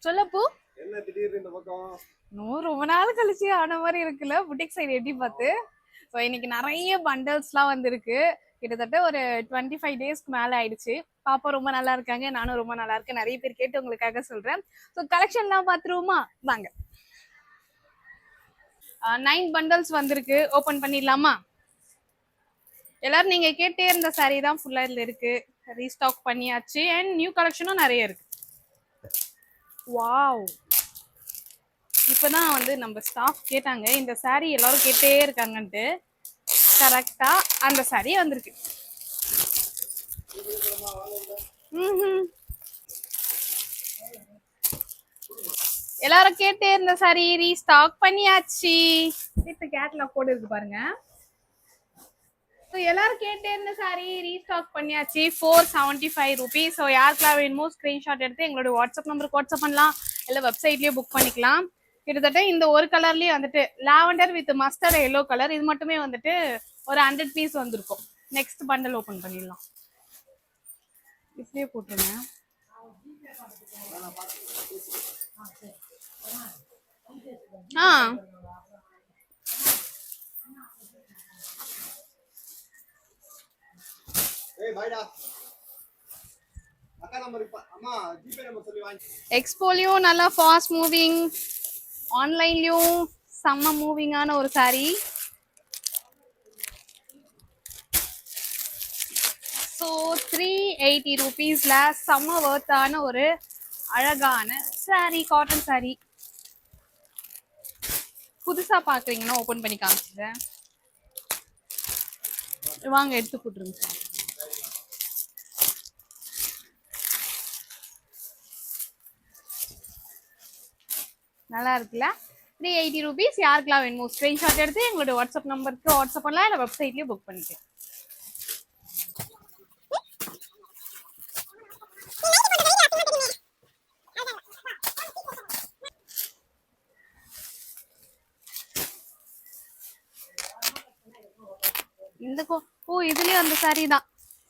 சொல்லப்போ என்ன திடீர்னு இந்த பக்கம் ரொம்ப நாள் கழிச்சு ஆன மாதிரி இருக்குல்ல புட்டிக் சைடு எட்டி பார்த்து. ஸோ இன்னைக்கு நிறைய பண்டல்ஸ்லாம் வந்திருக்கு. கிட்டத்தட்ட ஒரு 25 டேஸ்க்கு மேலே ஆயிடுச்சு. பாப்பா ரொம்ப நல்லா இருக்காங்க, நானும் ரொம்ப நல்லா இருக்கேன். நிறைய பேர் கேட்டு உங்களுக்காக சொல்றேன். ஸோ கலெக்ஷன்லாம் பார்த்துருவோமா வாங்க. 9 பண்டல்ஸ் வந்திருக்கு, ஓபன் பண்ணிடலாமா? எல்லாரும் நீங்க கேட்டே இருந்த சாரீ தான் ஃபுல்லா இதுல இருக்கு. ரீஸ்டாக் பண்ணியாச்சு அண்ட் நியூ கலெக்ஷனும் நிறைய இருக்கு. வாவ், இப்பதான் வந்து நம்ம ஸ்டாஃப் கேட்டாங்க இந்த சாரீ எல்லாரும் கேட்டே இருக்காங்கன்ட்டு. கரெக்டா அந்த சாரீ வந்திருக்கு. எல்லாரும் கேட்டே இருந்த சாரீ ரீஸ்டாக் பண்ணியாச்சு. கேட்லாக் போட்டு இருக்கு பாருங்க. எல்லாரும் கேட்டே இருந்த சாரி ரீஸ்டாக் பண்ணியாச்சு. 475 rupees. ஸோ யாருக்கெல்லாம் வேணுமோ ஸ்கிரீன்ஷாட் எடுத்து எங்களோட வாட்ஸ்அப் நம்பருக்கு வாட்ஸ்அப் பண்ணலாம், இல்லை வெப்சைட்லயே புக் பண்ணிக்கலாம். கிட்டத்தட்ட இந்த ஒரு கலர்லயே வந்துட்டு lavender with mustard yellow colour, இது மட்டுமே வந்துட்டு ஒரு 100 பீஸ் வந்திருக்கும். நெக்ஸ்ட் பண்டல் ஓபன் பண்ணிடலாம். இப்படியே போட்டுருங்க. எக்ஸ்போலயும் நல்லா ஃபாஸ்ட் மூவிங், ஆன்லைன்லயும் செம்ம மூவிங்கான ஒரு சாரி. ஸோ 380 rupeesல செம்ம வர்த்தான ஒரு அழகான சாரி, காட்டன் சாரி. புதுசா பாக்குறீங்கன்னா ஓபன் பண்ணி காமிச்சிடுறேன். வாங்க எடுத்து போட்டுருங்க சார். நல்லா இருக்குல்ல? 380 rupees. யாருக்கெல்லாம் வேணுமோ ஸ்கிரீன்ஷாட் எடுத்து எங்களோட வாட்ஸ்அப் நம்பருக்கு வாட்ஸ்அப் பண்ணலாம், இல்லை வெப்சைட்லயே புக் பண்ணிக்கலாம். இந்த இதுலயும் அந்த சாரி தான்,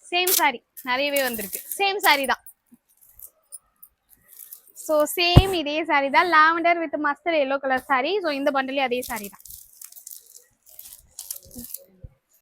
சேம் சாரி நிறையவே வந்திருக்கு. சேம் சாரி தான். ஸோ சேம் இதே சாரி தான், lavender with mustard yellow colour sorry. So இந்த பண்டலே அதே சாரி தான்.